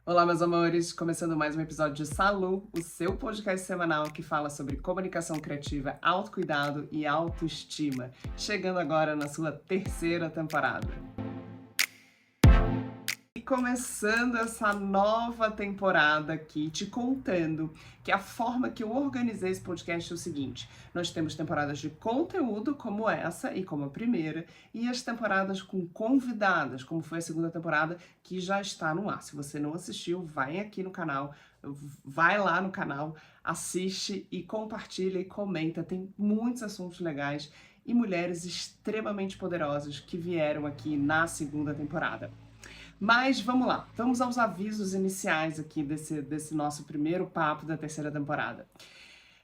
Olá, meus amores! Começando mais um episódio de Salu, o seu podcast semanal que fala sobre comunicação criativa, autocuidado e autoestima. Chegando agora na sua terceira temporada. E começando essa nova temporada aqui, te contando que a forma que eu organizei esse podcast é o seguinte: nós temos temporadas de conteúdo, como essa e como a primeira, e as temporadas com convidadas, como foi a segunda temporada, que já está no ar. Se você não assistiu, vai aqui no canal, vai lá no canal, assiste e compartilha e comenta. Tem muitos assuntos legais e mulheres extremamente poderosas que vieram aqui na segunda temporada. Mas vamos lá, vamos aos avisos iniciais aqui desse nosso primeiro papo da terceira temporada.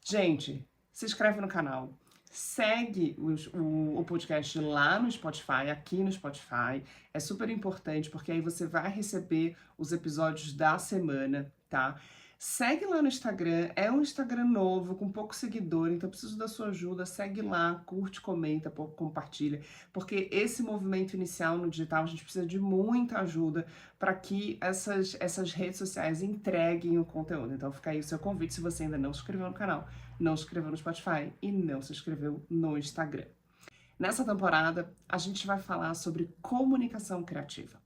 Gente, se inscreve no canal, segue o podcast lá no Spotify, aqui no Spotify. É super importante porque aí você vai receber os episódios da semana, tá? Segue lá no Instagram, é um Instagram novo, com pouco seguidor, então preciso da sua ajuda. Segue lá, curte, comenta, compartilha, porque esse movimento inicial no digital a gente precisa de muita ajuda para que essas redes sociais entreguem o conteúdo. Então fica aí o seu convite, se você ainda não se inscreveu no canal, não se inscreveu no Spotify e não se inscreveu no Instagram. Nessa temporada, a gente vai falar sobre comunicação criativa.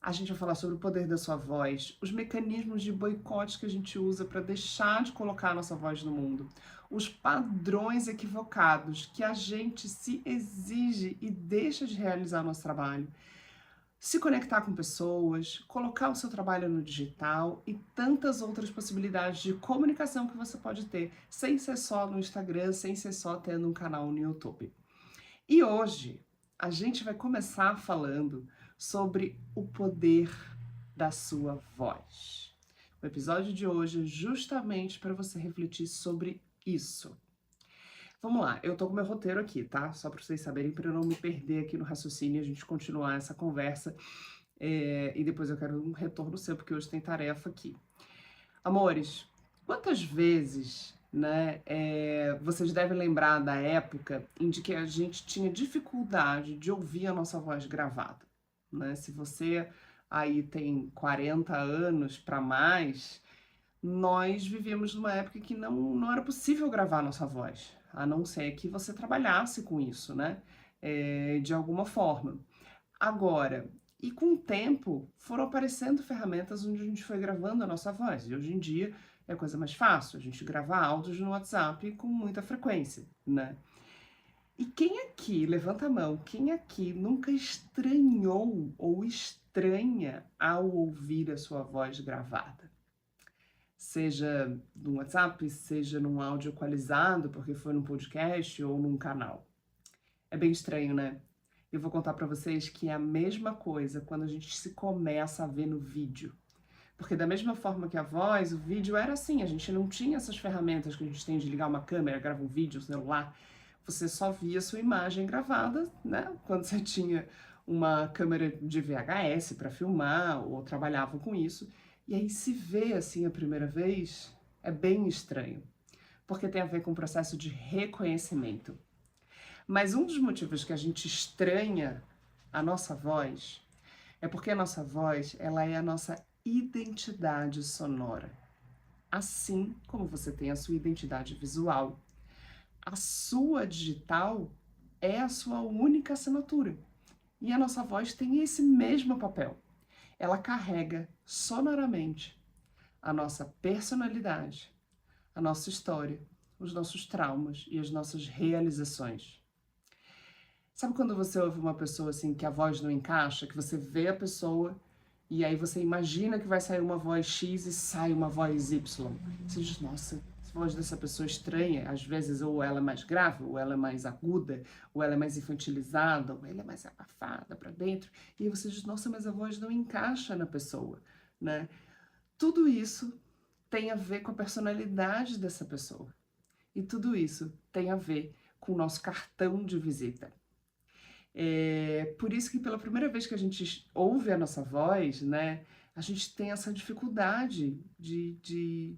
A gente vai falar sobre o poder da sua voz, os mecanismos de boicote que a gente usa para deixar de colocar a nossa voz no mundo, os padrões equivocados que a gente se exige e deixa de realizar nosso trabalho, se conectar com pessoas, colocar o seu trabalho no digital e tantas outras possibilidades de comunicação que você pode ter, sem ser só no Instagram, sem ser só tendo um canal no YouTube. E hoje a gente vai começar falando sobre o poder da sua voz. O episódio de hoje é justamente para você refletir sobre isso. Vamos lá, eu tô com meu roteiro aqui, tá? Só para vocês saberem, para eu não me perder aqui no raciocínio e a gente continuar essa conversa. E depois eu quero um retorno seu, porque hoje tem tarefa aqui. Amores, quantas vezes, né, vocês devem lembrar da época em que a gente tinha dificuldade de ouvir a nossa voz gravada, né? Se você aí tem 40 anos para mais, nós vivíamos numa época que não era possível gravar a nossa voz, a não ser que você trabalhasse com isso, né? De alguma forma. Agora, e com o tempo, foram aparecendo ferramentas onde a gente foi gravando a nossa voz. E hoje em dia é a coisa mais fácil, a gente grava áudios no WhatsApp com muita frequência, né? E quem aqui, levanta a mão, quem aqui nunca estranhou ou estranha ao ouvir a sua voz gravada? Seja no WhatsApp, seja num áudio equalizado, porque foi num podcast ou num canal. É bem estranho, né? Eu vou contar pra vocês que é a mesma coisa quando a gente se começa a ver no vídeo. Porque da mesma forma que a voz, o vídeo era assim, a gente não tinha essas ferramentas que a gente tem de ligar uma câmera, gravar um vídeo, um celular. Você só via a sua imagem gravada, né? Quando você tinha uma câmera de VHS para filmar ou trabalhava com isso. E aí se vê assim a primeira vez, é bem estranho. Porque tem a ver com o processo de reconhecimento. Mas um dos motivos que a gente estranha a nossa voz é porque a nossa voz, ela é a nossa identidade sonora. Assim como você tem a sua identidade visual, a sua digital é a sua única assinatura. E a nossa voz tem esse mesmo papel. Ela carrega sonoramente a nossa personalidade, a nossa história, os nossos traumas e as nossas realizações. Sabe quando você ouve uma pessoa assim que a voz não encaixa, que você vê a pessoa e aí você imagina que vai sair uma voz X e sai uma voz Y? Você diz, nossa, a voz dessa pessoa é estranha. Às vezes ou ela é mais grave, ou ela é mais aguda, ou ela é mais infantilizada, ou ela é mais abafada para dentro. E aí você diz, nossa, mas a voz não encaixa na pessoa, né? Tudo isso tem a ver com a personalidade dessa pessoa. E tudo isso tem a ver com o nosso cartão de visita. Por isso que pela primeira vez que a gente ouve a nossa voz, né, a gente tem essa dificuldade de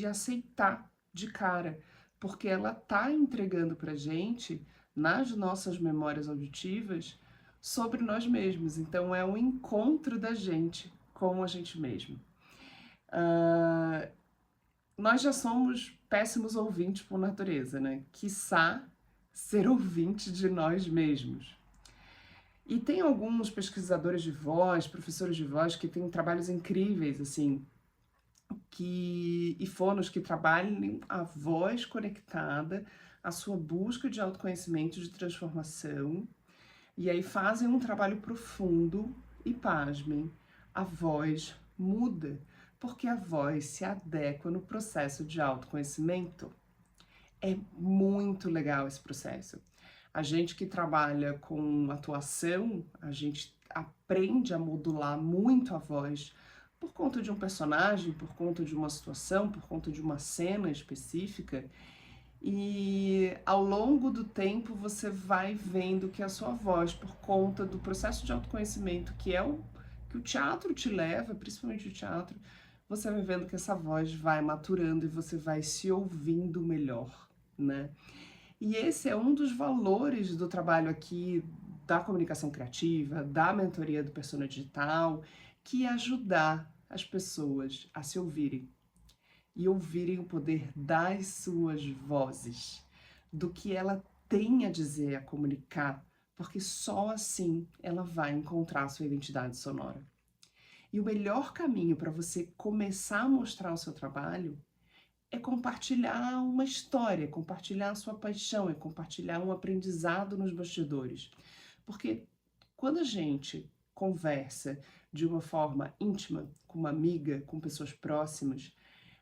aceitar de cara, porque ela tá entregando pra gente, nas nossas memórias auditivas, sobre nós mesmos. Então é um encontro da gente com a gente mesmo. Ah, nós já somos péssimos ouvintes por natureza, né? Quiçá ser ouvinte de nós mesmos. E tem alguns pesquisadores de voz, professores de voz, que têm trabalhos incríveis, assim, e fonos que trabalhem a voz conectada à sua busca de autoconhecimento, de transformação, e aí fazem um trabalho profundo e, pasmem, a voz muda, porque a voz se adequa no processo de autoconhecimento. É muito legal esse processo. A gente que trabalha com atuação, a gente aprende a modular muito a voz por conta de um personagem, por conta de uma situação, por conta de uma cena específica. E ao longo do tempo você vai vendo que a sua voz, por conta do processo de autoconhecimento que o teatro te leva, principalmente o teatro, você vai vendo que essa voz vai maturando e você vai se ouvindo melhor, né? E esse é um dos valores do trabalho aqui da comunicação criativa, da mentoria do Persona Digital, que é ajudar as pessoas a se ouvirem e ouvirem o poder das suas vozes, do que ela tem a dizer, a comunicar, porque só assim ela vai encontrar a sua identidade sonora. E o melhor caminho para você começar a mostrar o seu trabalho é compartilhar uma história, compartilhar a sua paixão, é compartilhar um aprendizado nos bastidores. Porque quando a gente conversa de uma forma íntima, com uma amiga, com pessoas próximas,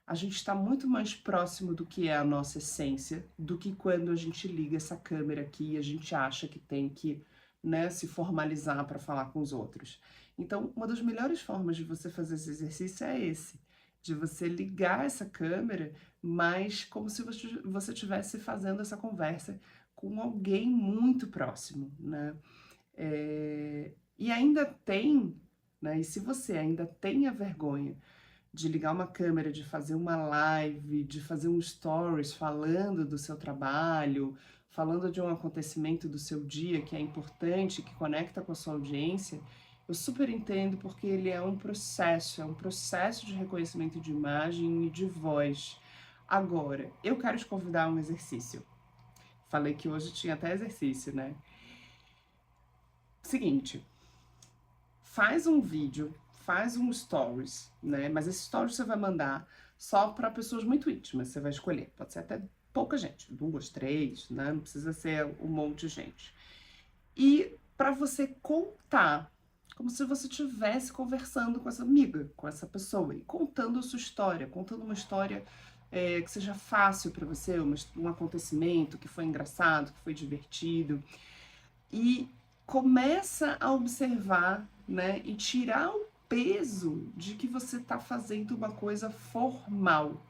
a gente está muito mais próximo do que é a nossa essência, do que quando a gente liga essa câmera aqui e a gente acha que tem que, né, se formalizar para falar com os outros. Então, uma das melhores formas de você fazer esse exercício é esse, de você ligar essa câmera, mas como se você estivesse fazendo essa conversa com alguém muito próximo, né? E ainda tem, né? E se você ainda tem a vergonha de ligar uma câmera, de fazer uma live, de fazer um stories falando do seu trabalho, falando de um acontecimento do seu dia que é importante, que conecta com a sua audiência, eu super entendo porque ele é um processo de reconhecimento de imagem e de voz. Agora, eu quero te convidar a um exercício. Falei que hoje tinha até exercício, né? Seguinte, faz um vídeo, faz um stories, né? Mas esse stories você vai mandar só para pessoas muito íntimas, você vai escolher. Pode ser até pouca gente, 2, 3, né? Não precisa ser um monte de gente. E para você contar, como se você estivesse conversando com essa amiga, com essa pessoa, e contando a sua história, contando uma história que seja fácil para você, um acontecimento que foi engraçado, que foi divertido. E começa a observar, né, e tirar o peso de que você está fazendo uma coisa formal.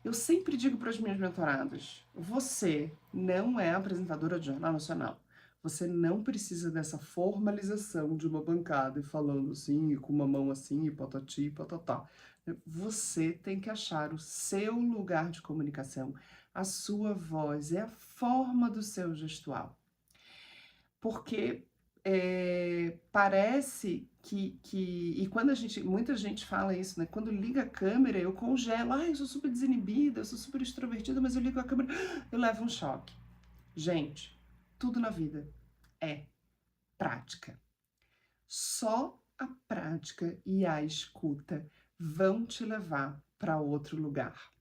Eu sempre digo para as minhas mentoradas, você não é apresentadora de Jornal Nacional. Você não precisa dessa formalização de uma bancada e falando assim, e com uma mão assim, e patati, patatá. Você tem que achar o seu lugar de comunicação, a sua voz, é a forma do seu gestual. Porque parece e quando muita gente fala isso, né? Quando liga a câmera, eu congelo. Ah, eu sou super desinibida, eu sou super extrovertida, mas eu ligo a câmera, eu levo um choque. Gente, tudo na vida é prática. Só a prática e a escuta vão te levar para outro lugar.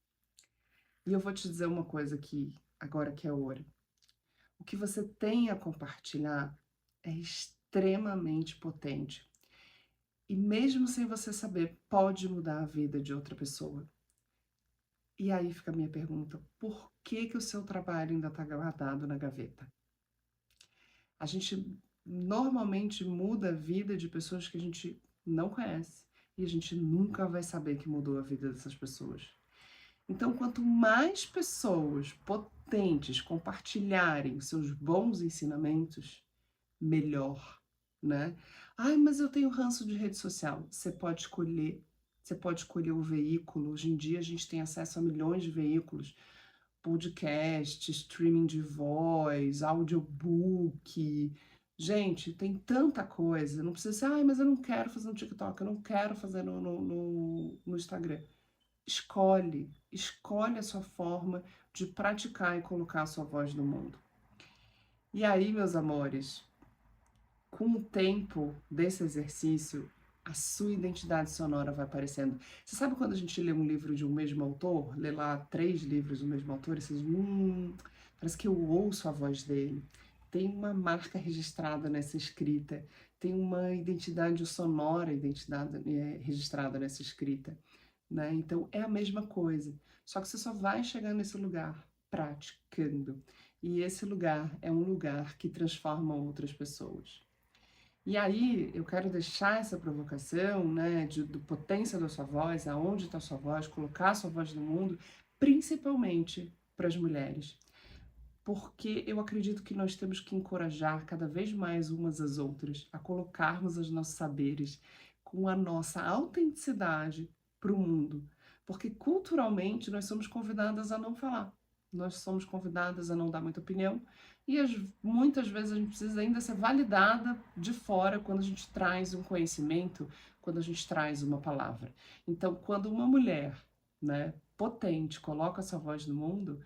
E eu vou te dizer uma coisa aqui, agora que é hora. O que você tem a compartilhar é extremamente potente. E mesmo sem você saber, pode mudar a vida de outra pessoa. E aí fica a minha pergunta: por que o seu trabalho ainda está guardado na gaveta? A gente normalmente muda a vida de pessoas que a gente não conhece. E a gente nunca vai saber que mudou a vida dessas pessoas. Então, quanto mais pessoas potentes compartilharem seus bons ensinamentos, melhor, né? Ai, mas eu tenho ranço de rede social. Você pode escolher o veículo. Hoje em dia a gente tem acesso a milhões de veículos. Podcast, streaming de voz, audiobook, Gente, tem tanta coisa, não precisa ser, ai, mas eu não quero fazer no TikTok, eu não quero fazer no Instagram. Escolhe a sua forma de praticar e colocar a sua voz no mundo. E aí, meus amores, com o tempo desse exercício, a sua identidade sonora vai aparecendo. Você sabe quando a gente lê um livro de um mesmo autor, lê lá 3 livros do mesmo autor, e você diz, parece que eu ouço a voz dele. Tem uma marca registrada nessa escrita, tem uma identidade sonora registrada nessa escrita, né? Então é a mesma coisa, só que você só vai chegar nesse lugar praticando. E esse lugar é um lugar que transforma outras pessoas. E aí, eu quero deixar essa provocação, né, do potência da sua voz, aonde está a sua voz, colocar a sua voz no mundo, principalmente para as mulheres. Porque eu acredito que nós temos que encorajar cada vez mais umas às outras a colocarmos os nossos saberes com a nossa autenticidade para o mundo. Porque culturalmente nós somos convidadas a não falar, nós somos convidadas a não dar muita opinião e muitas vezes a gente precisa ainda ser validada de fora quando a gente traz um conhecimento, quando a gente traz uma palavra. Então, quando uma mulher, né, potente coloca a sua voz no mundo,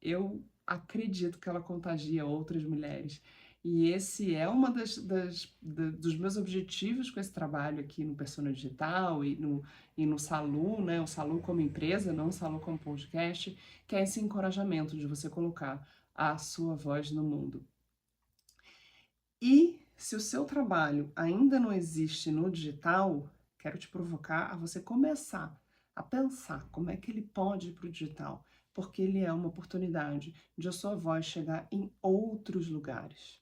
eu acredito que ela contagia outras mulheres. E esse é uma dos meus objetivos com esse trabalho aqui no Persona Digital e no Salu, né? O Salu como empresa, não o Salu como podcast, que é esse encorajamento de você colocar a sua voz no mundo. E se o seu trabalho ainda não existe no digital, quero te provocar a você começar a pensar como é que ele pode ir para o digital, porque ele é uma oportunidade de a sua voz chegar em outros lugares.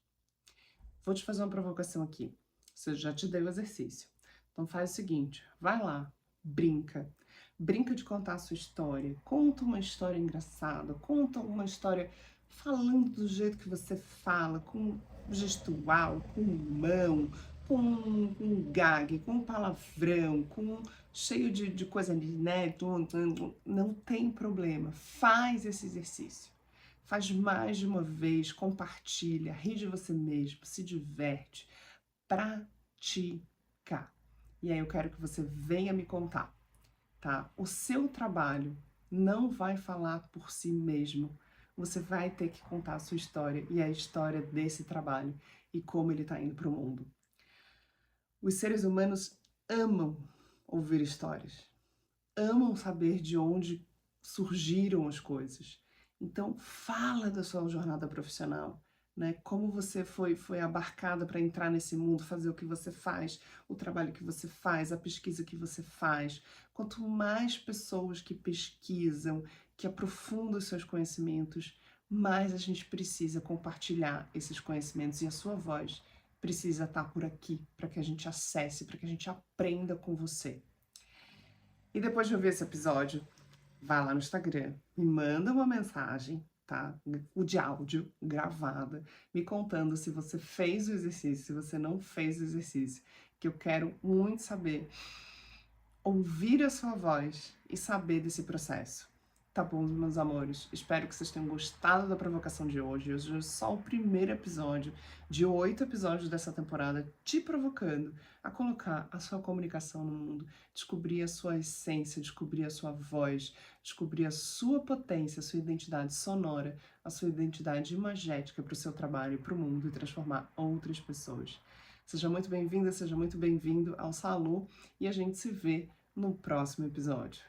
Vou te fazer uma provocação aqui. Você já te dei o exercício. Então faz o seguinte, vai lá, brinca. Brinca de contar a sua história. Conta uma história engraçada, conta uma história falando do jeito que você fala, com gestual, com mão, com gag, com palavrão, com cheio de coisa ali, né? Não tem problema. Faz esse exercício. Faz mais de uma vez, compartilha, ri de você mesmo, se diverte. Praticar. E aí eu quero que você venha me contar, tá? O seu trabalho não vai falar por si mesmo. Você vai ter que contar a sua história e a história desse trabalho e como ele está indo para o mundo. Os seres humanos amam ouvir histórias, amam saber de onde surgiram as coisas. Então, fala da sua jornada profissional, né? Como você foi abarcada para entrar nesse mundo, fazer o que você faz, o trabalho que você faz, a pesquisa que você faz. Quanto mais pessoas que pesquisam, que aprofundam os seus conhecimentos, mais a gente precisa compartilhar esses conhecimentos e a sua voz precisa estar por aqui para que a gente acesse, para que a gente aprenda com você. E depois de ouvir esse episódio, vai lá no Instagram, me manda uma mensagem, tá? O de áudio, gravada, me contando se você fez o exercício, se você não fez o exercício, que eu quero muito saber, ouvir a sua voz e saber desse processo. Tá bom, meus amores? Espero que vocês tenham gostado da provocação de hoje. Hoje é só o primeiro episódio de 8 episódios dessa temporada, te provocando a colocar a sua comunicação no mundo, descobrir a sua essência, descobrir a sua voz, descobrir a sua potência, a sua identidade sonora, a sua identidade imagética para o seu trabalho, para o mundo e transformar outras pessoas. Seja muito bem-vinda, seja muito bem-vindo ao Salu e a gente se vê no próximo episódio.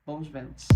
Bons ventos!